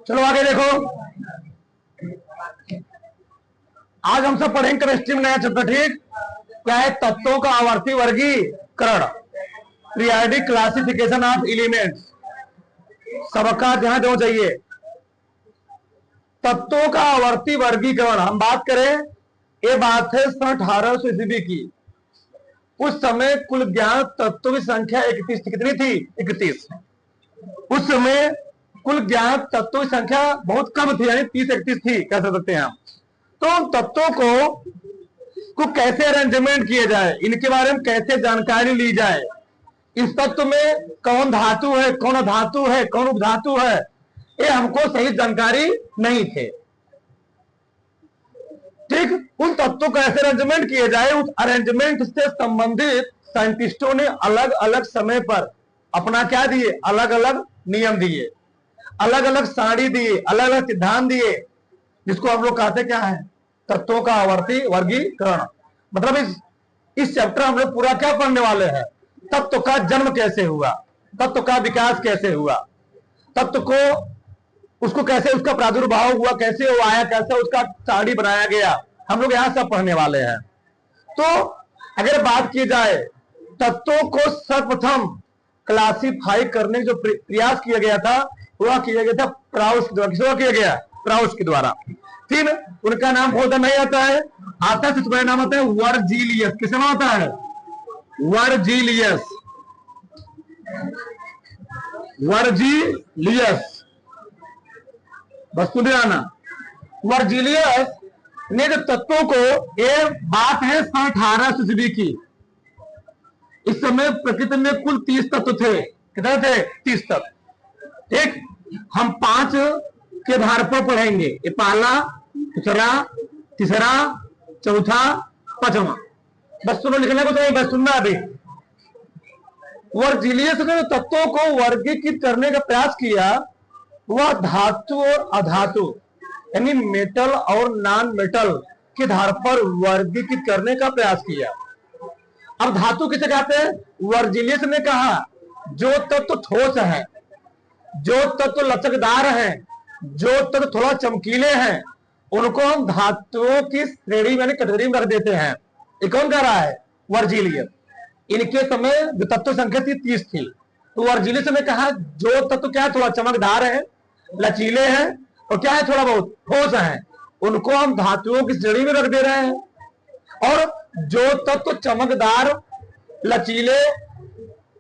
चलो आगे देखो। आज हम सब पढ़ेंगे केमिस्ट्री में नया चैप्टर। ठीक क्या है? तत्वों का आवर्ती वर्गीकरण, पीरियोडिक क्लासिफिकेशन ऑफ एलिमेंट्स। सबका ध्यान दो चाहिए। तत्वों का आवर्ती वर्गीकरण हम बात करें, ये बात है सन 1800 ईस्वी की। उस समय कुल ज्ञात तत्वों की संख्या 31 थी। कितनी थी? 31। उस समय कुल ज्ञात तत्वों की संख्या बहुत कम थी, यानी 30-31 थी कह सकते हैं हम। तो तत्वों को कैसे अरेंजमेंट किया जाए, इनके बारे में कैसे जानकारी ली जाए, इस तत्व में कौन धातु है, कौन अधातु है, कौन उपधातु है, ये हमको सही जानकारी नहीं थे। ठीक, उन तत्वों का ऐसे अरेंजमेंट किए जाए, उस अरेंजमेंट से संबंधित साइंटिस्टों ने अलग अलग समय पर अपना क्या दिए, अलग अलग नियम दिए, अलग अलग सारणी दिए, अलग अलग सिद्धांत दिए, जिसको हम लोग कहते क्या है, तत्वों का आवर्ती वर्गीकरण। मतलब इस चैप्टर हम लोग पूरा क्या पढ़ने वाले हैं, तत्व का जन्म कैसे हुआ, तत्व का विकास कैसे हुआ, तत्व को उसको कैसे उसका प्रादुर्भाव हुआ, कैसे वो आया, कैसे उसका सारणी बनाया गया, हम लोग यहां सब पढ़ने वाले हैं। तो अगर बात की जाए, तत्वों को सर्वप्रथम क्लासिफाई करने जो प्रयास किया गया था, वह किया गया था प्राउस द्वारा, प्राउस के द्वारा। फिर उनका नाम बहुत नहीं आता है, आता है तुम्हारा नाम आता है वर्जीलियस। किसका नाम आता है? वर्जीलियस। वर्जीलियस, बस सुन आना। वर्जीलियस ने जो तत्वों को, ये बात है 1800 ईस्वी की। इस समय प्रकृति में कुल 30 तत्व थे। कितने थे? 30 तत्व। ठीक, हम 5 के आधार पर पढ़ेंगे, ये पहला, दूसरा, तीसरा, चौथा, पांचवा। बस सुनो, लिखने को तो बस सुनना। अभी वर्जीलियस ने तत्वों को वर्गीकृत करने का प्रयास किया, वह धातु और अधातु यानी मेटल और नॉन मेटल के आधार पर वर्गीकृत करने का प्रयास किया। अब धातु किसे कहते हैं? वर्जीलियस ने कहा जो तत्व ठोस है, जो तत्व लचकदार है, जो तत्व थोड़ा चमकीले हैं, उनको हम धातुओं की श्रेणी में कैटेगरी में रख देते हैं। ये कौन कह रहा है? वर्जीलियस। इनके समय जो तत्व संख्या थी 30 थी। तो वर्जीलियस ने कहा जो तत्व क्या है, थोड़ा चमकदार है, लचीले हैं और क्या है, थोड़ा बहुत ठोस है, उनको हम धातुओं की श्रेणी में रख दे रहे हैं। और जो तत्व चमकदार, लचीले,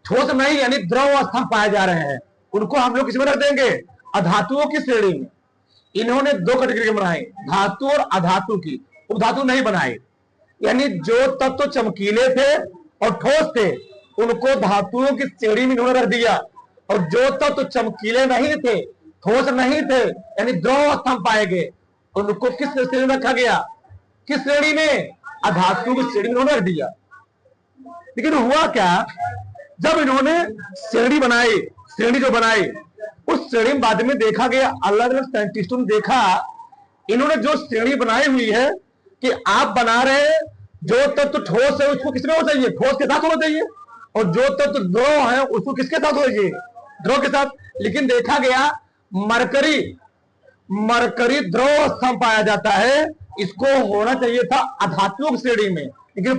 ठोस नहीं यानी द्रव अवस्था में पाए जा रहे हैं, उनको हम लोग किसमें रख देंगे? अधातुओं की श्रेणी में। इन्होंने 2 कैटेगरी बनाई, धातु और अधातु की, उपधातु नहीं बनाई। यानी जो तत्व चमकीले थे और ठोस थे, उनको धातुओं की श्रेणी में इन्होंने रख दिया। और जो तत्व चमकीले नहीं थे, ठोस नहीं थे, यानी द्रव अवस्था में पाए गए, उनको किस श्रेणी में रखा गया? किस श्रेणी में? अधातु की श्रेणी में रख दिया। लेकिन हुआ क्या, जब इन्होंने श्रेणी बनाई, श्रेणी जो बनाई, उस श्रेणी में बाद में देखा गया, अलग अलग साइंटिस्टों ने देखा, इन्होंने जो श्रेणी बनाई हुई है कि आप बना रहे हैं, जो तत्व ठोस है उसको किसमें होना चाहिए? ठोस के साथ होना चाहिए। और जो तत्व द्रव है उसको किसके साथ होना चाहिए? द्रव के साथ। लेकिन देखा गया मरकरी द्रव अवस्था में पाया जाता है, इसको होना चाहिए था अधातुओं की श्रेणी में। लेकिन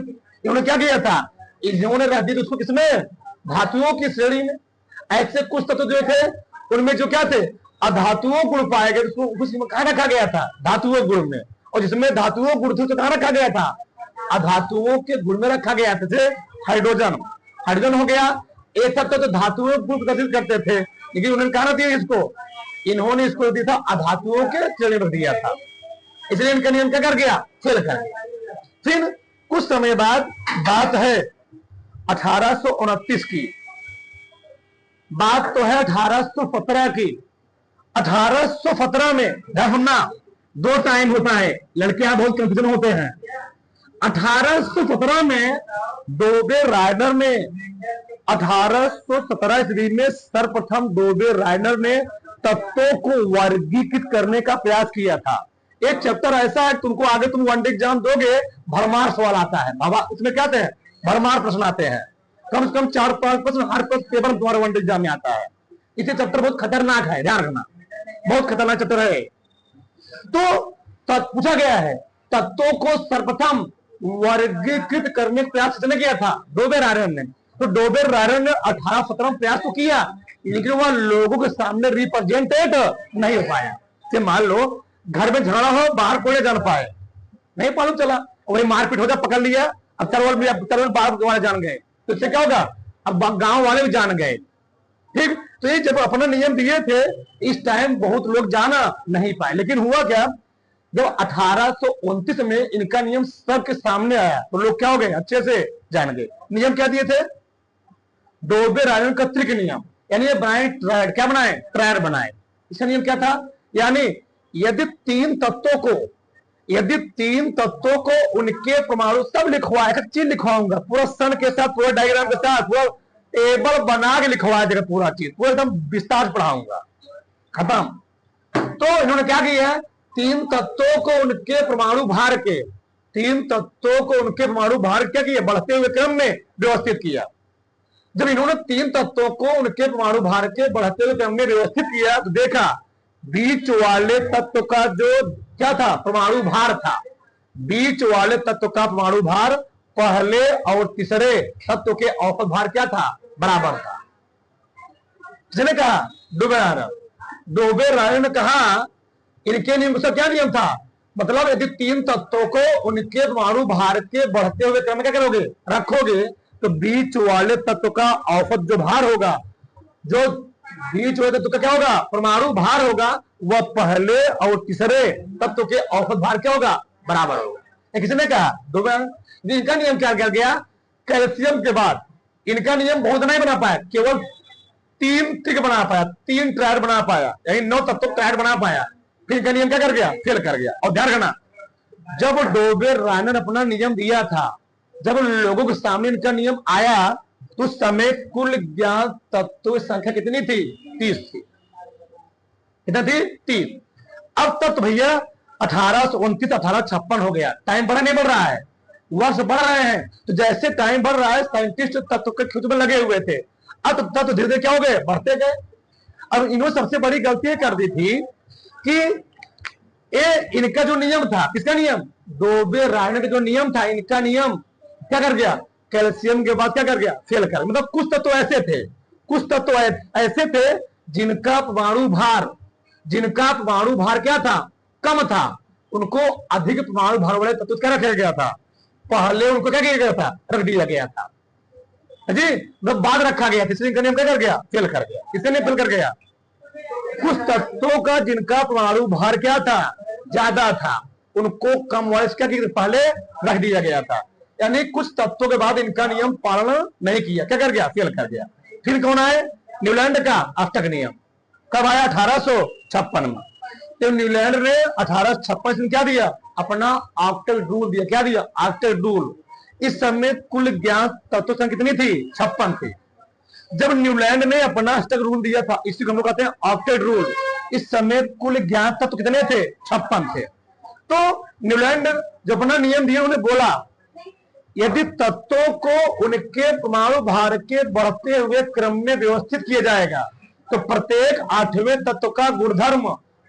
इन्होंने क्या किया था? इन्होंने रख दी उसको किसमें? धातुओं की श्रेणी में। ऐसे कुछ तत्व जो थे उनमें जो क्या थे? अधातुओं गुण पाए गए, उसको कहां रखा गया था? धातुओं गुण में। और जिसमें धातुओं गुण थे तो कहां रखा गया था? अधातुओं के गुण में रखा गया था। जैसे हाइड्रोजन हो गया, एक तत्व तो धातुओं गुण प्रदर्शित करते थे, लेकिन उन्होंने कहा दिया इसको, इन्होंने इसको दिया था अधातुओं के श्रेणी में दिया था। इसलिए इनका नियम क्या कर गया? फेल कर गया। फिर कुछ समय बाद, बात है 1829 की, बात तो है 1817 की। 1817 में ढूंढना, 2 टाइम होता है, लड़कियां बहुत कंफ्यूजन होते हैं। 1817 में डोबे राइडर ने, 1817 ईस्वी में सर्वप्रथम डोबे राइडर ने तत्वों को वर्गीकृत करने का प्रयास किया था। एक चैप्टर ऐसा है, तुमको आगे तुम वन डे एग्जाम दोगे, भरमार सवाल आता है। उसमें क्या आते हैं? भरमार प्रश्न आते हैं, कम से कम 4-5 प्रश्न हर पेपर तुम्हारे वन डे एग्जाम में आता है। इसे चैप्टर बहुत खतरनाक है, ध्यान रखना। बहुत खतरनाक चैप्टर है। तो पूछा गया है तत्वों को सर्वप्रथम वर्गीकृत करने का प्रयास किसने किया था? डोबेर-रायरन ने। तो डोबेर-रायरन ने 1817 में प्रयास तो किया, लेकिन वह लोगों के सामने रिप्रेजेंटेट नहीं हो पाया। से मान लो घर में झगड़ा हो, बाहर कोई जान पाए, नहीं मालूम चला, वही मारपीट हो जाए, पकड़ लिया, अब तरवल बाहर वाले जान गए, तो इससे क्या होगा? अब गांव वाले भी जान गए। ठीक, तो ये जब अपना नियम दिए थे, इस टाइम बहुत लोग जाना नहीं पाए। लेकिन हुआ क्या, जब 1829 में इनका नियम सबके सामने आया तो लोग क्या हो गए? अच्छे से जान गए। नियम क्या दिए थे? डोबेर-रायरन का त्रिक नियम, यानी ये बनाए ट्रायड, क्या बनाए? ट्रायड बनाए। इसका नियम क्या था? यानी यदि तीन तत्वों को उनके परमाणु सब लिखवाए, एक चीज लिखवाऊंगा पूरा सन के साथ, पूरा डायग्राम के साथ, पूरा टेबल बना के लिखवाया जाएगा, पूरा चीज पूरा एकदम विस्तार से पढ़ाऊंगा, खत्म। तो इन्होंने क्या किया? तीन तत्वों को उनके परमाणु भार के क्या किया? बढ़ते हुए क्रम में व्यवस्थित किया। जब इन्होंने तीन तत्वों को उनके परमाणु भार के बढ़ते हुए क्रम में व्यवस्थित किया तो देखा बीच वाले तत्व का जो क्या था? परमाणु भार था। बीच वाले तत्व का परमाणु भार पहले और तीसरे तत्व के औसत भार क्या था? बराबर था। किसने कहा? डोबेर-रायरन ने कहा इनके नियम का क्या नियम था? मतलब यदि तीन तत्वों को उनके परमाणु भार के बढ़ते हुए क्रम में क्या करोगे? रखोगे, तो बीच वाले तत्व का औसत जो भार होगा, जो बीच वाले तत्व का क्या होगा? परमाणु भार होगा, वह पहले और तीसरे तत्व के औसत भार क्या होगा? बराबर होगा। किसने कहा? डोबेर। इनका नियम क्या कर गया? कैल्शियम के बाद इनका नियम बहुत नहीं बना पाया, केवल तीन ट्रिक बना पाया, तीन ट्रायड बना पाया, यानी 9 तत्व ट्रायड बना पाया। फिर इनका नियम क्या कर गया? फेल कर गया। और ध्यान रखना, जब डोबेर-रायरन ने अपना नियम दिया था, जब लोगों के सामने इनका नियम आया, तो उस समय कुल ज्ञात तत्व संख्या कितनी थी? 30 थी। कितना थी? 30। अब तक तो भैया 1829 1856 हो गया। टाइम बढ़ा नहीं बढ़ रहा है, वर्ष बढ़ रहे हैं। तो जैसे टाइम बढ़ रहा है, साइंटिस्ट तत्व के खोज में लगे हुए थे। अब तत्व धीरे धीरे क्या हो गए? बढ़ते गए। अब इन्होंने सबसे बड़ी गलती कर दी थी कि इनका जो नियम था, किसका नियम? डोबेर-रायरन का जो नियम था, इनका नियम क्या कर गया? कैल्शियम के बाद क्या कर गया? फेल कर। मतलब कुछ तत्व ऐसे थे जिनका परमाणु भार क्या था? कम था। उनको अधिक परमाणु भार वाले तत्व क्या रखा गया था? पहले उनको क्या किया गया था? रख दिया गया था जी, मतलब बाद रखा गया। इसलिए इनका नियम क्या कर गया? फेल कर गया। किसने नहीं फेल कर गया? कुछ तत्वों का जिनका परमाणु भार क्या था? ज्यादा था, उनको कम वाले क्या किया? पहले रख दिया गया था। यानी कुछ तत्वों के बाद इनका नियम पालन नहीं किया, क्या कर गया? फेल कर गया। फिर कौन आए? न्यूलैंड का अष्टक नियम। कब आया? 1856 में। तो न्यूलैंड ने 1856 में क्या दिया? अपना ऑक्टल रूल दिया। क्या दिया? Octal rule. इस समय कुल ज्ञात तत्व संख्या कितनी थी? 56 थी। जब न्यूलैंड ने अपना अष्टक रूल दिया था, इसी को हम लोग कहते हैं ऑक्टेट रूल, इस समय कुल ज्ञात तत्व कितने थे? 56 थे। तो न्यूलैंड जब अपना नियम दिया, उन्होंने बोला यदि तत्वों को उनके परमाणु भार के बढ़ते हुए क्रम में व्यवस्थित किया जाएगा, तो प्रत्येक 8वें तत्व का गुणधर्म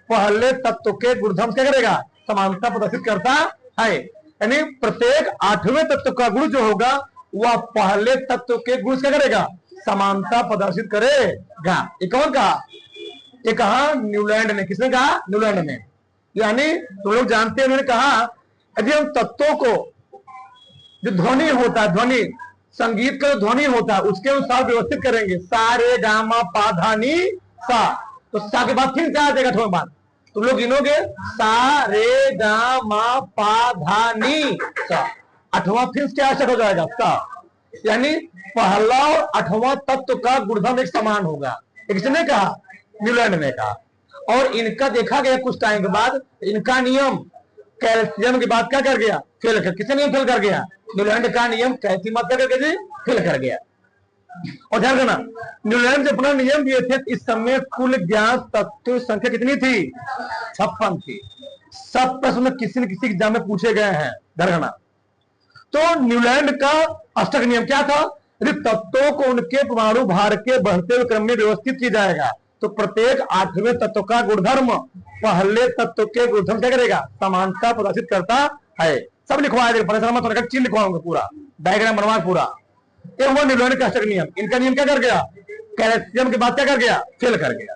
पहले तत्व के गुणधर्म क्या करेगा? समानता प्रदर्शित करता है। यानी प्रत्येक 8वें तत्व का गुण जो होगा, वह पहले तत्व के गुण क्या करेगा? समानता प्रदर्शित करेगा। ये कौन कहा? ये कहा न्यूलैंड ने। किसने कहा? न्यूलैंड ने। यानी तुम लोग जानते हैं, उन्होंने कहा यदि हम तत्वों को, जो ध्वनि होता है, ध्वनि संगीत का जो ध्वनि होता है, उसके अनुसार व्यवस्थित करेंगे, सा रे गा मा पा धा नी सा, तो सा के बाद फिर क्या आ जाएगा? थोड़ा बाद तुम लोग गिनोगे, सा रे गा मा पा धा नी सा, 8वां फिर क्या हो जाएगा? सा। यानी पहला और 8वां तत्व का गुणधर्म एक समान होगा। किसने कहा? न्यूलैंड ने कहा। और इनका देखा गया कुछ टाइम के बाद, इनका नियम कैल्शियम के बाद क्या कर गया? फेल कर। किसने नियम फेल कर गया? न्यूलैंड का नियम कैल्शियम क्या कर गया? फेल कर गया। और ध्यान रखना, न्यूलैंड जब अपना नियम दिए थे, इस समय कुल ज्ञात तत्व संख्या कितनी थी? 56 थी। सब प्रश्न किसी न किसी एग्जाम में पूछे गए हैं, ध्यान रखना। तो न्यूलैंड का अष्टक नियम क्या था? यदि तत्वों को उनके परमाणु भार के बढ़ते हुए क्रम में व्यवस्थित किया जाएगा, तो प्रत्येक आठवें तत्व का गुणधर्म पहले तत्व के गुणधर्म क्या करेगा, समानता प्रदर्शित करता है। सब लिखवा देगा, चिन्ह लिखवाऊंगा, पूरा डायग्राम बनवा पूरा। ये हुआ न्यूलैंड का अष्टक नियम। इनका नियम क्या कर गया, कैल्शियम के बाद क्या कर गया, फेल कर गया।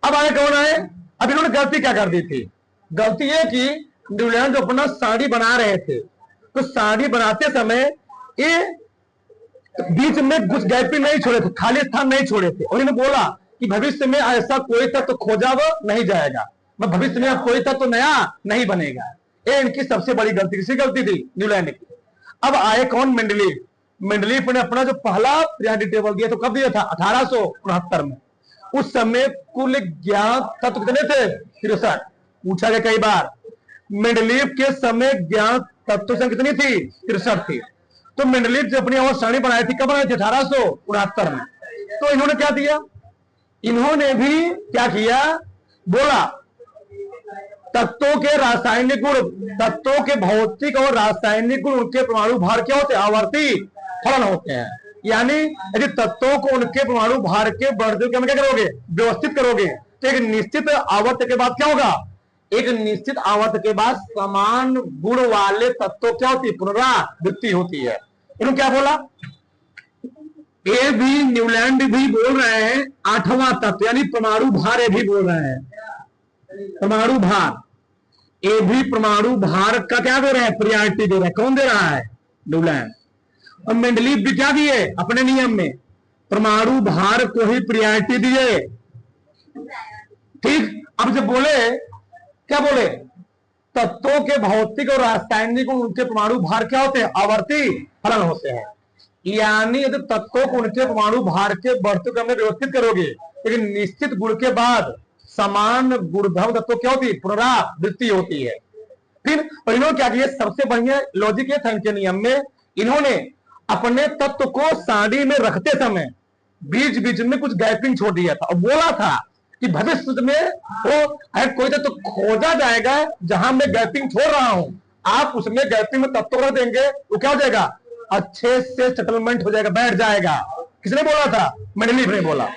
अब आगे कौन है, अब इन्होंने गलती क्या कर दी थी, गलती ये कि न्यूलैंड अपना साड़ी बना रहे थे, तो साड़ी बनाते समय ये बीच में कुछ गैप नहीं छोड़े थे, खाली स्थान नहीं छोड़े थे, और इन्होंने बोला कि भविष्य में ऐसा कोई तत्व खोजा नहीं जाएगा, भविष्य में कोई तत्व नया नहीं बनेगा। ये इनकी सबसे बड़ी गलती, किसी गलती थी, न्यूलैंड की। अब आए कौन, मेंडलीव। मेंडलीव ने अपना जो पहला पीरियोडिक टेबल दिया तो कब दिया था, 1869 में। उस समय कुल ज्ञात तत्व कितने थे, 63। पूछा गया कई बार, मेंडलीव के समय ज्ञात तत्व संख्या कितनी थी, 63 थी। तो मेंडलीव जो अपनी आवाज सारणी बनाई थी, कब बनाई थी, 1869 में। तो इन्होंने क्या दिया, इन्होंने भी क्या किया, बोला तत्वों के रासायनिक गुण, तत्वों के भौतिक और रासायनिक गुण, उनके परमाणु भार क्या होते हैं, आवर्ती फलन होते हैं। यानी यदि तत्वों को उनके परमाणु भार के बढ़ते क्रम क्या करोगे, व्यवस्थित करोगे, तो एक निश्चित आवर्त के बाद क्या होगा, एक निश्चित आवर्त के बाद समान गुण वाले तत्वों क्या होती है, पुनरावृत्ति होती है। इन्होंने क्या बोला, ये भी न्यूलैंड भी बोल रहे हैं 8वां तत्व यानी परमाणु भार, ये भी बोल रहे हैं परमाणु भार, ये भी परमाणु भार का क्या दे रहे हैं, प्रियॉरिटी दे रहे हैं। कौन दे रहा है, न्यूलैंड। और मेंडलीव भी क्या दिए अपने नियम में, परमाणु भार को ही प्रियॉरिटी दिए। ठीक, अब जब बोले, क्या बोले, तत्वों के भौतिक और रासायनिक उनके परमाणु भार क्या होते हैं, आवर्ती फलन होते हैं। यानी यदि तत्वों को उनके परमाणु भार के बढ़ते क्रम में व्यवस्थित करोगे, लेकिन निश्चित गुण के बाद समान गुणधर्म तत्व क्या होती है, पुनरावृत्ति होती है। फिर और इन्होंने क्या किया, सबसे बढ़िया लॉजिक ये था इनके नियम में, इन्होंने अपने तत्व को सारणी में रखते समय बीच बीच में कुछ गैपिंग छोड़ दिया था, और बोला था कि भविष्य में वो कोई तत्व खोजा जाएगा जहां मैं गैपिंग छोड़ रहा हूं, आप उसमें गैपिंग में तत्व रख देंगे, वो क्या हो जाएगा, अच्छे से सेटलमेंट हो जाएगा, बैठ जाएगा। किसने बोला था, मेंडलीव ने बोला।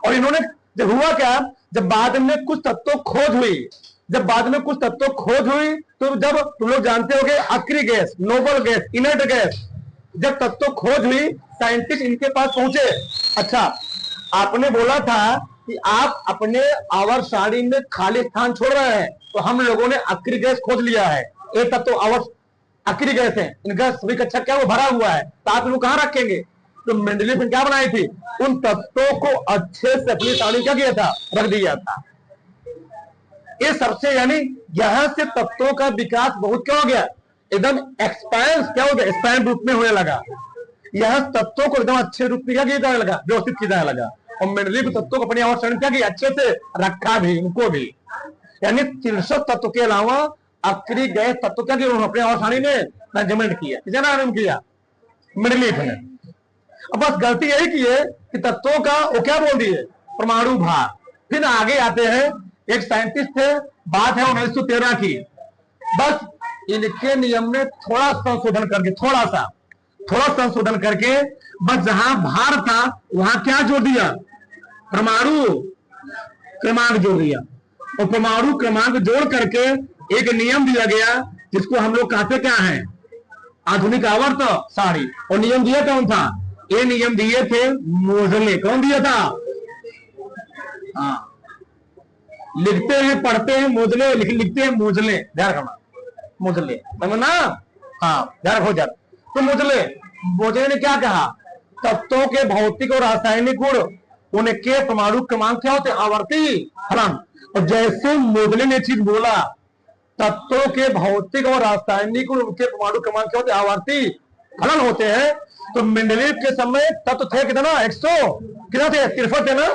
और इन्होंने जब हुआ क्या, जब बाद में कुछ तत्व खोज हुई, जब बाद में कुछ तत्व खोज हुई, तो जब तुम लोग जानते होगे अक्री gas, noble gas, inert gas, जब तत्व खोज हुई, साइंटिस्ट इनके पास पहुंचे। अच्छा, आपने बोला था कि आप अपने आवर्त सारणी में खाली स्थान छोड़ रहे हैं, तो हम लोगों ने अक्री गैस खोज लिया है, एक तत्व आवर्त अक्री गैस है, इनका सभी कक्षा क्या वो भरा हुआ है, तो आप इनको कहां रखेंगे। तो मेंडलीव ने क्या बनाई थी, उन तत्वों को अच्छे से अपनी सारणी क्या किया था, रख दिया था। ये सबसे यानी यहां से तत्वों का विकास बहुत क्या हो गया, एकदम एक्सपांस क्या हो गया, एक्सपांड रूप में होने लगा। यहां तत्वों को एकदम अच्छे रूप में क्या किया जाने लगा, व्यवस्थित किया जाने लगा। और मेंडलीव तत्वों को अपनी आवाज सारणी क्या किया, अच्छे से रखा भी, उनको भी। यानी 300 तत्व के अलावा अक्री गैस तत्व क्या किया, अपने आवाज सारणी में अरेंजमेंट किया, किया मेंडलीव ने। अब बस गलती यही की है कि तत्वों का वो क्या बोल दिए, परमाणु भार। फिर आगे आते हैं, एक साइंटिस्ट थे, बात है 1913 की, बस इनके नियम में थोड़ा संशोधन करके, थोड़ा संशोधन करके, बस जहां भार था वहां क्या जोड़ दिया, परमाणु क्रमांक जोड़ दिया। और परमाणु क्रमांक जोड़ करके एक नियम दिया गया, जिसको हम लोग कहते क्या है, आधुनिक आवर्त सारणी। और नियम दिया कौन था, ये नियम दिए थे मोजले। कौन दिया था, हाँ, लिखते हैं पढ़ते हैं मोजले, लिखते हैं मोजले, ध्यान रखना, मोजले ना, हाँ ध्यान रखो जरा। तो मोजले ने क्या कहा, तत्वों के भौतिक और रासायनिक गुण, उनके परमाणु क्रमांक क्या होते, आवर्ती फलन। और जैसे मोजले ने चीज बोला, तत्वों के भौतिक और रासायनिक गुण, उनके परमाणु क्रमांक क्या होते, आवर्ती फलन होते हैं। तो मेंडलीव के समय तत्व थे कितना, 100 कितना थे, 63 थे ना।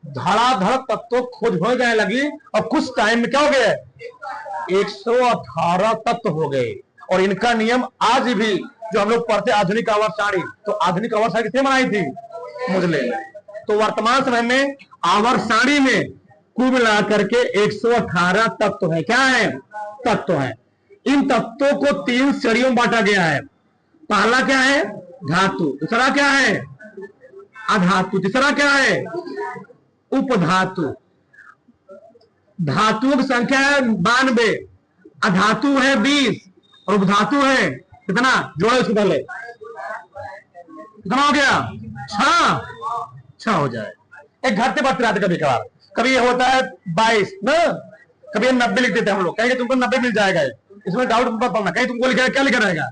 धड़ाधड़ तत्व खोज हो जाने लगी, और कुछ टाइम में क्या हो गए, 118 तत्व हो गए। और इनका नियम आज भी जो हम लोग पढ़ते आधुनिक आवर्त सारणी, तो आधुनिक आवर्त सारणी किसने बनाई थी, मोजले। तो वर्तमान समय में आवर्त सारणी में कुल मिलाकर के 118 तत्व है, क्या है, तत्व है। इन तत्वों को 3 श्रेणियों में बांटा गया है। पहला क्या है, धातु, दूसरा क्या है, अधातु। तीसरा क्या है? उपधातु। धातुओं की संख्या है 92, अधातु है 20 और उपधातु है कितना? जोड़ो इसको पहले, कितना हो गया? 6 हो जाए। एक घटते बढ़ते रहते कभी कभार, कभी ये होता है 22 ना, कभी 90 लिख देते हैं हम लोग, कहेंगे तुमको 90 मिल जाएगा, इसमें डाउट मत पड़ना। कहीं तुमको लिखा क्या लिखा रहेगा?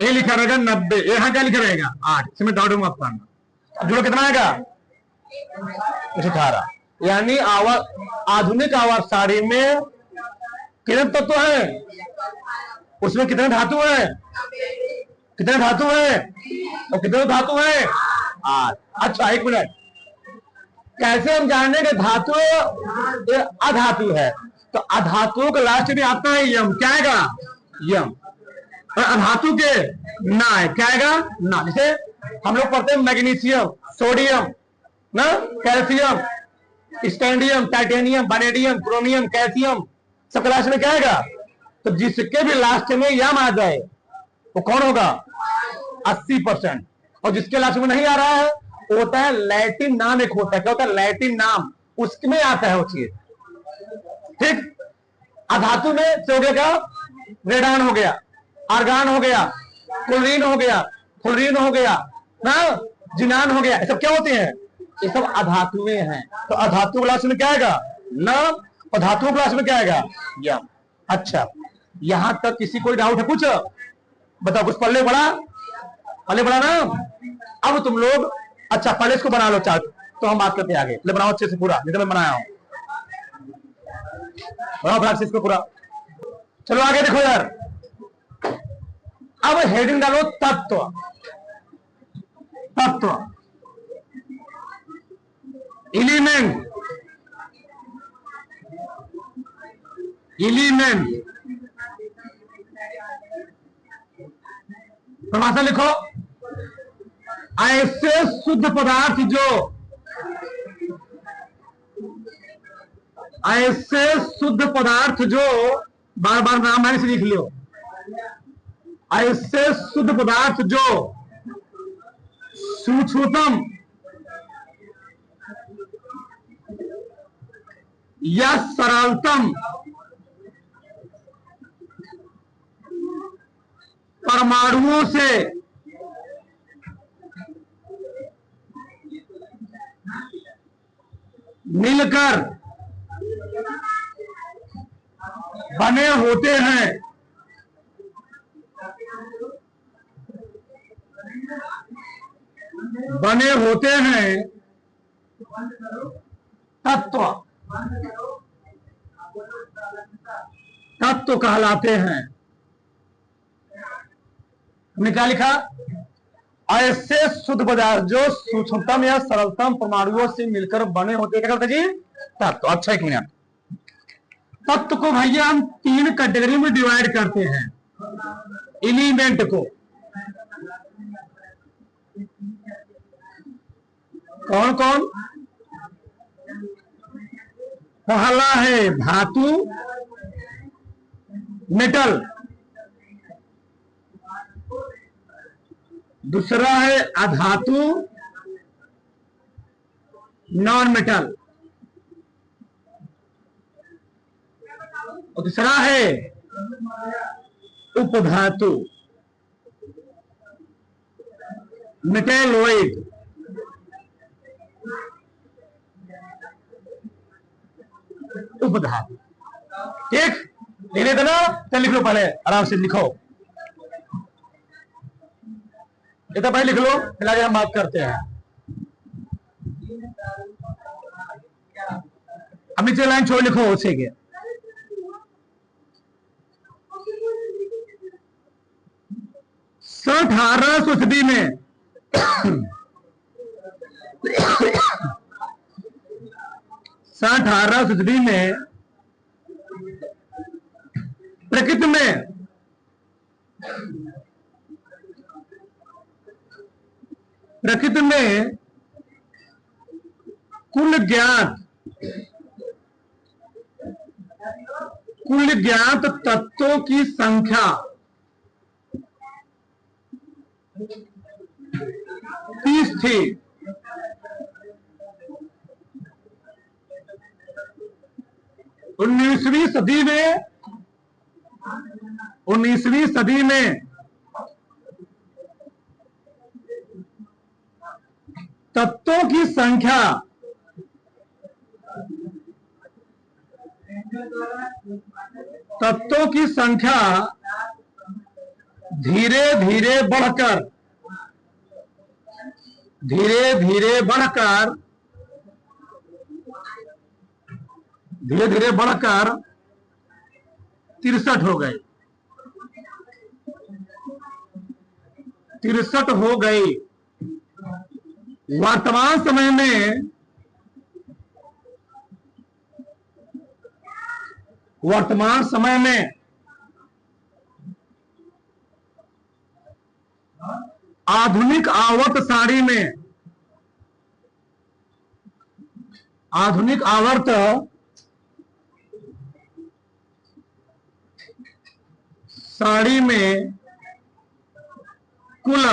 ए लिखा रहेगा 90, यहाँ क्या लिखा रहेगा? 8, इसमें डाउट मत पड़ना। अब जोड़ो कितना आएगा? 18। यानी आधुनिक आवर्त सारणी में कितने तत्व है? उसमें कितने धातु है? कितने धातु है? और कितने धातु है? 8। अच्छा एक मिनट, कैसे हम जानेंगे धातु अधातु है? तो अधातुओं के लास्ट में आता है यम, क्या आएगा? यम। और अधातु के ना है, क्या आएगा? ना। जैसे हम लोग पढ़ते हैं मैग्नीशियम, सोडियम ना, calcium, scandium, titanium, vanadium, chromium, calcium, सब क्लास में क्या आएगा? तो जिसके भी लास्ट में यम आ जाए वो कौन होगा? 80%। और जिसके लास्ट में नहीं आ रहा है वो होता है लैटिन नाम। एक होता है, क्या होता है? लैटिन नाम, उसमें आता है वो चीज। ठीक। अधातु में हो गया, रेडान हो गया, आर्गान हो गया, क्लोरीन हो गया, फ्लोरीन हो गया ना, जिनान हो गया, ये सब क्या होते हैं? ये सब अधातुएं हैं। तो अधातु क्लास में क्या आएगा? न। और धातु क्लास में क्या आएगा? यम। अच्छा, यहां तक किसी कोई डाउट है? कुछ बताओ, कुछ पल्ले बड़ा? पल्ले बड़ा ना? अब तुम लोग अच्छा पहले इसको बना लो चार्ट, तो हम बात करते हैं आगे। ले बनाओ अच्छे से पूरा, जितना मैं बनाया हूं बनाओ फ्लैट से इसको पूरा। चलो आगे देखो यार। अब हेडिंग डालो तत्व। तत्व, एलिमेंट, एलिमेंट। परिभाषा लिखो। ऐसे शुद्ध पदार्थ जो, ऐसे शुद्ध पदार्थ जो, बार बार नाम मैंने से लिख लियो। ऐसे शुद्ध पदार्थ जो सूक्ष्मतम या सरलतम परमाणुओं से मिलकर बने होते हैं, बने होते हैं तत्व, तत्व कहलाते हैं। हमने क्या लिखा? ऐसे शुद्ध पदार्थ जो सूक्ष्मतम या सरलतम परमाणुओं से मिलकर बने होते हैं, क्या कहते हैं जी? तत्व। अच्छा एक मिनट, तत्व को भैया हम 3 कैटेगरी में डिवाइड करते हैं। एलिमेंट को कौन कौन? पहला है धातु, मेटल। दूसरा है अधातु, नॉन मेटल। और तीसरा है उपधातु, मेटेलोइड। उपधातु। ठीक, लिख देना। चल लिख लो, पहले आराम से लिखो, ये तो पहले लिख लो, फिर आगे हम बात करते हैं। अब नीचे लाइन छोड़ लिखो उसे के। सन 1800 ईस्वी में सन 1800 ईस्वी में प्रकृति में कुल ज्ञात तत्वों की संख्या 30 थी। 19वीं सदी में 19वीं सदी में तत्वों की संख्या धीरे धीरे बढ़कर 63 हो गए 63 हो गई। वर्तमान समय में आधुनिक आवर्त सारणी में कुल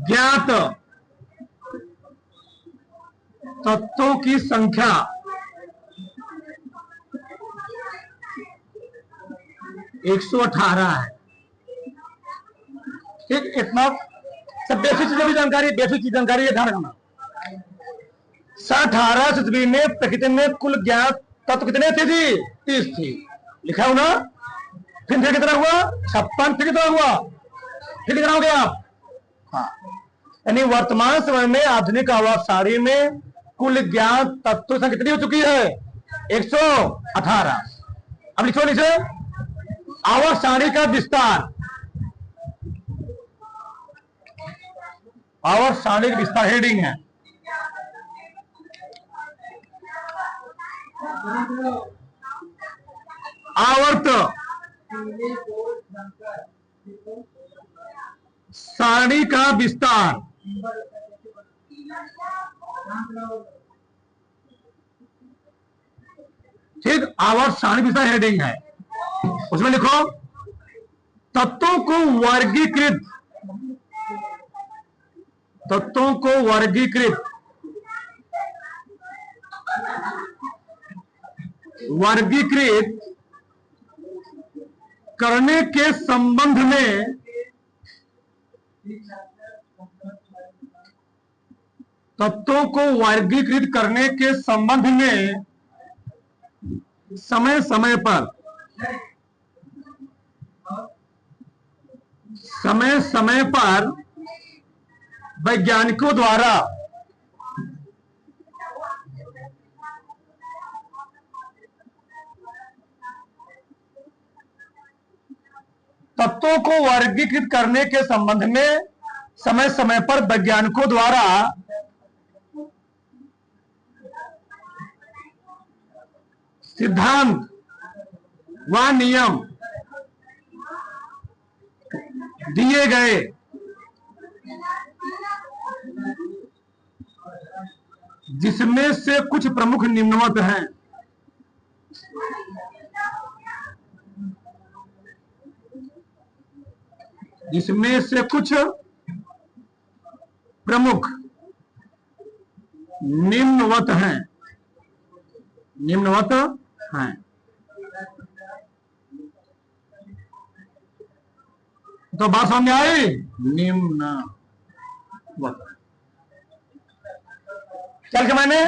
ज्ञात तत्वों की संख्या 118 है। ठीक, इतना सब बेसिक जानकारी है, ध्यान रखना। 18 ईस्वी में प्रकृति में कुल ज्ञात तत्व कितने थे जी? 30 थी, लिखा हो ना। फिर कितना हुआ? 56। फिर कितना हुआ? फिर कितना हो गया आप? हाँ, यानी वर्तमान समय में आधुनिक आवर्त सारणी में कुल ज्ञात तत्व संख्या कितनी हो चुकी है? 118। अब लिखो नीचे आवर्त सारणी का विस्तार। आवर्त सारणी का विस्तार हेडिंग है। आवर्त सारणी का विस्तार। ठीक, आवर्त सारणी विस्तार हेडिंग है। उसमें लिखो तत्वों को वर्गीकृत करने के संबंध में समय समय पर वैज्ञानिकों द्वारा तत्वों को वर्गीकृत करने के संबंध में समय समय पर वैज्ञानिकों द्वारा सिद्धांत व नियम दिए गए, जिसमें से कुछ प्रमुख निम्नवत हैं। जिसमें से कुछ प्रमुख निम्नवत हैं। तो बात समझ आई? निम्नवत। चल के मैंने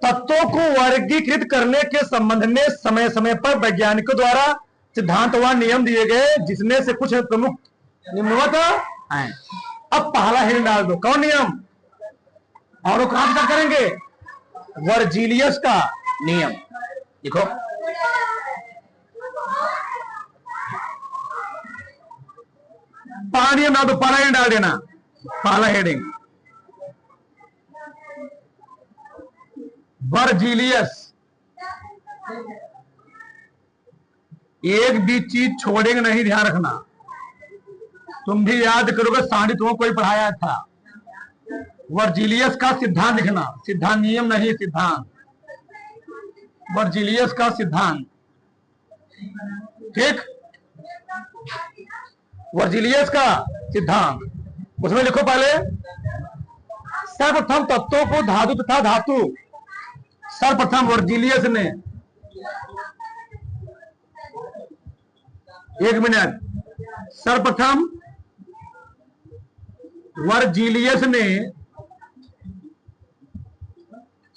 तत्वों को वर्गीकृत करने के संबंध में समय समय पर वैज्ञानिकों द्वारा सिद्धांत व नियम दिए गए, जिसमें से कुछ प्रमुख निम्नवत हैं। अब पहला हिंट डाल दो, कौन नियम? और वो कहां तक करेंगे? वर्जीलियस का नियम। देखो पहला नियम डाल दो, पहला हिंट डाल देना, पहला हेडिंग वर्जीलियस। एक भी चीज छोड़ेंगे नहीं, ध्यान रखना। तुम भी याद करोगे, साढ़े तुमको कोई पढ़ाया था। वर्जीलियस का सिद्धांत लिखना, सिद्धांत नियम नहीं, सिद्धांत। वर्जीलियस का सिद्धांत, ठीक। वर्जीलियस का सिद्धांत, उसमें लिखो पहले सर्वप्रथम तत्वों को धातु तथा धातु सर्वप्रथम वर्जिलियस ने, एक मिनट, सर्वप्रथम वर्जिलियस ने,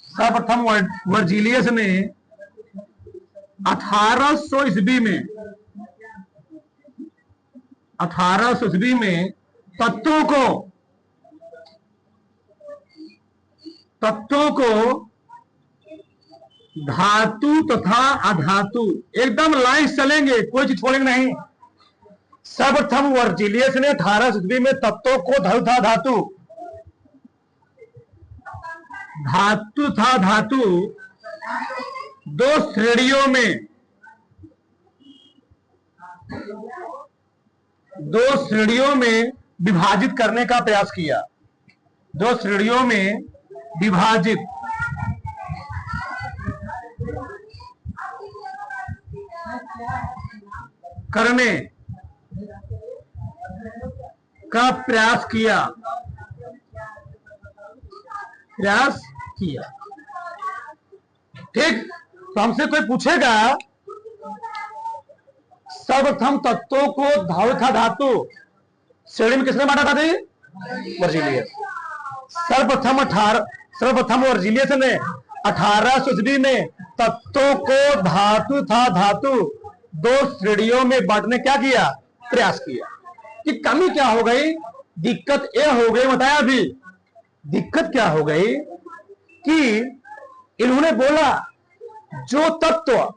सर्वप्रथम वर्जिलियस ने 1800 ईस्वी में, 1800 ईस्वी में तत्वों को धातु तथा अधातु, एकदम लाइन चलेंगे, कोई चीज छोड़ेंगे नहीं। सर्वप्रथम वर्जिलियस ने 1800 ईस्वी में तत्वों को धातु था धातु, धातु था धातु दो श्रेणियों में, दो श्रेणियों में विभाजित करने का प्रयास किया, दो श्रेणियों में विभाजित करने का प्रयास किया, ठीक। तो हमसे कोई पूछेगा सर्वप्रथम तत्वों को धातु था धातु श्रेणी में किसने बांटा था? वर्जिलियस। सर्वप्रथम वर्जिलियस ने 1800 ईस्वी में तत्वों को धातु था धातु दो श्रेणियों में बांटने क्या किया? प्रयास किया। कि कमी क्या हो गई? दिक्कत यह हो गई, बताया अभी, दिक्कत क्या हो गई कि इन्होंने बोला जो तत्व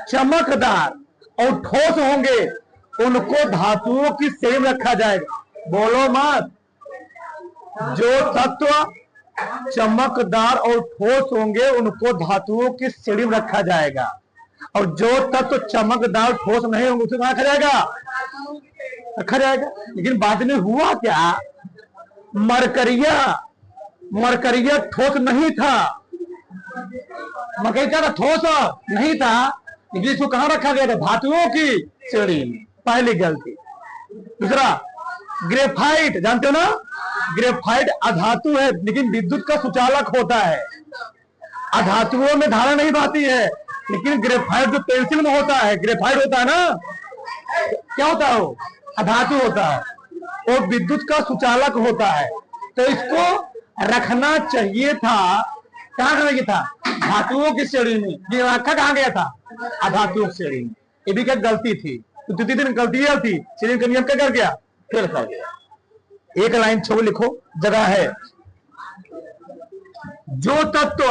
चमकदार और ठोस होंगे उनको धातुओं की श्रेणी में रखा जाएगा। बोलो मत। जो तत्व चमकदार और ठोस होंगे उनको धातुओं की श्रेणी में रखा जाएगा, और जो तत्व चमकदार ठोस नहीं होंगे उसे कहां रखा जाएगा? रखा जाएगा। लेकिन बाद में हुआ क्या? मरकरिया ठोस नहीं था, मरकरी क्या था? ठोस नहीं था, लेकिन इसको कहां रखा गया था? धातुओं की श्रेणी में। पहली गलती। दूसरा, ग्रेफाइट, जानते हो ना, ग्रेफाइट अधातु है लेकिन विद्युत का सुचालक होता है। अधातुओं में धारा नहीं बहती है, लेकिन ग्रेफाइट जो पेंसिल में होता है, ग्रेफाइट होता है ना, क्या होता है? वो अधातु होता है, वो विद्युत का सुचालक होता है। तो इसको रखना चाहिए था, कहां रखना चाहिए था? धातुओं की श्रेणी में। ये रखा कहां गया था? अधातुओं की श्रेणी में। ये भी क्या गलती थी? तो द्वितीय दिन गलती यह थी, श्रेणी का नियम क्या कर गया? फेल कर गया। एक लाइन छोड़ लिखो, जगह है। जो तत्व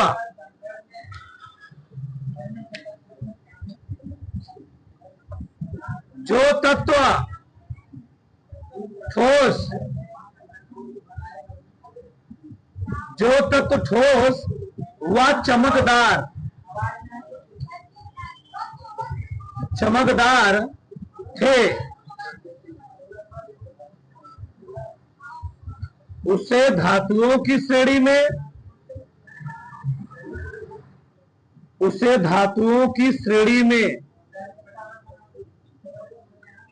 ठोस, जो तत्व ठोस व चमकदार थे उसे धातुओं की श्रेणी में, उसे धातुओं की श्रेणी में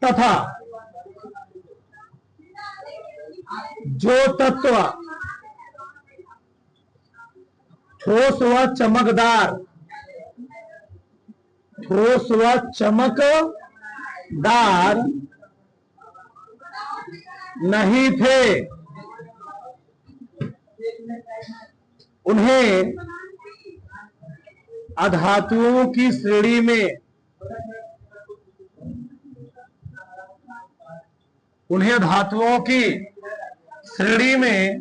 तथा जो तत्व ठोस व चमकदार नहीं थे उन्हें अधातुओं की श्रेणी में, उन्हें धातुओं की श्रेणी में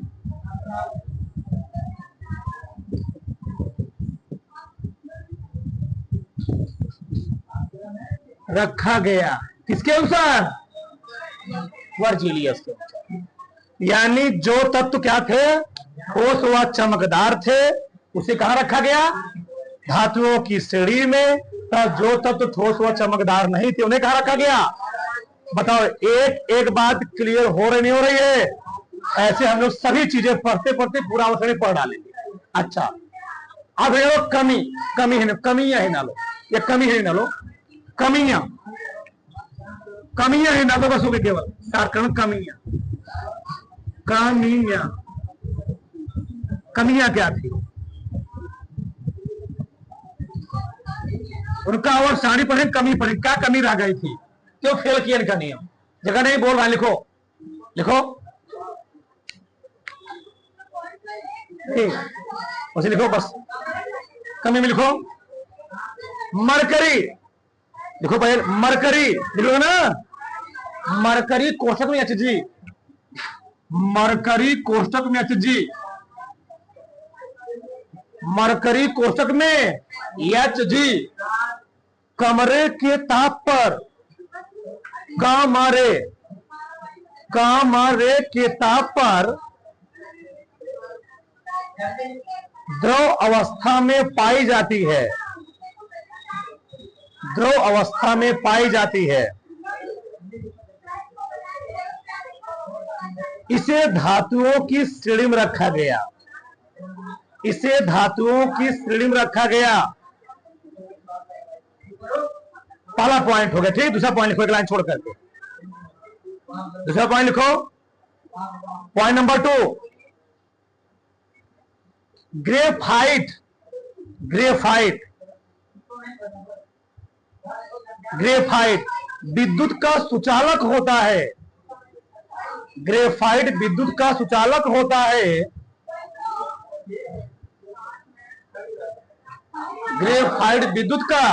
रखा गया। किसके अनुसार? वर्जिलियस के अनुसार। यानी जो तत्व क्या थे? ठोस व चमकदार थे, उसे कहां रखा गया? धातुओं की श्रेणी में। तो जो तत्व ठोस व चमकदार नहीं थे उन्हें कहां रखा गया? बताओ, एक एक बात क्लियर हो रही नहीं हो रही है? ऐसे हम लोग सभी चीजें पढ़ते पढ़ते पूरा अवसर पढ़ डालेंगे। अच्छा, अब है लो कमियां ही ना लो, ये कमी है ना लो, कमियां ही ना लो बस, हो गई केवल सारकरण कमियां क्या थी? उनका और साड़ी पढ़े कमी पढ़े, क्या कमी रह गई थी, क्यों फेल किया इनका नियम? जगह नहीं बोल रहा, लिखो लिखो, उसे लिखो, बस कमी में लिखो। मरकरी लिखो पहले, मरकरी लिखो ना, मरकरी कोष्टक में एच जी, मरकरी कोष्टक में एच जी, मरकरी कोष्टक में एच जी। कमरे के ताप पर, कमरे के ताप पर द्रव अवस्था में पाई जाती है, द्रव अवस्था में पाई जाती है। इसे धातुओं की श्रेणी में रखा गया, इसे धातुओं की श्रेणी में रखा गया। पहला पॉइंट हो गया, ठीक। दूसरा पॉइंट लिखो एक लाइन छोड़ करके, दूसरा पॉइंट लिखो। Point number 2, graphite, graphite, graphite विद्युत का सुचालक होता है, ग्रेफाइट विद्युत का सुचालक होता है, ग्रेफाइट विद्युत का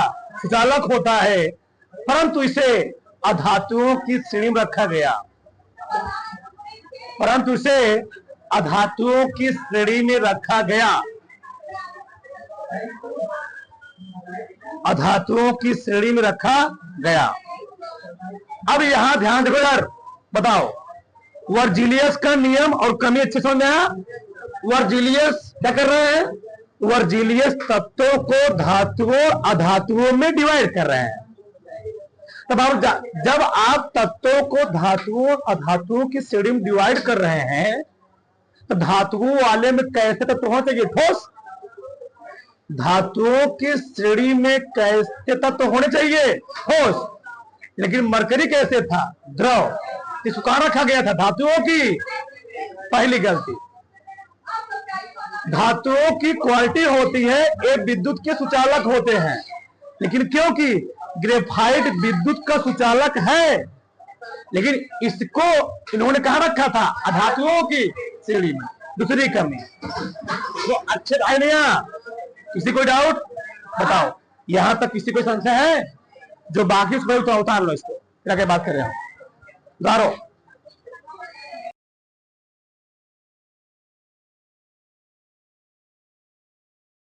सुचालक होता है, परंतु इसे अधातुओं की श्रेणी में रखा गया, परंतु इसे अधातुओं की श्रेणी में रखा गया, अधातुओं की श्रेणी में रखा गया। अब यहां ध्यान देखो यार, बताओ वर्जिलियस का नियम और कमी अच्छे समझ में आया? वर्जिलियस क्या कर रहे हैं? वर्जिलियस तत्वों को धातुओं अधातुओं में डिवाइड कर रहे हैं। तब आप जब आप तत्वों को धातुओं अधातुओं की श्रेणी में डिवाइड कर रहे हैं, तो धातुओं वाले में कैसे तत्व होना चाहिए? ठोस। धातुओं की श्रेणी में कैसे तत्व होने चाहिए? ठोस। लेकिन मरकरी कैसे था? द्रव। इसको कहां रखा गया था? धातुओं की। पहली गलती, धातुओं की क्वालिटी होती है, ये विद्युत के सुचालक होते हैं, लेकिन क्योंकि ग्रेफाइट विद्युत का सुचालक है, लेकिन इसको इन्होंने कहां रखा था? अधातुओं की श्रेणी में। दूसरी कमी तो अच्छे भाई नहीं, किसी कोई डाउट बताओ? यहां तक किसी कोई संशय है? जो बाकी उतार लो इसको, क्या क्या बात कर रहे हो, उतारो।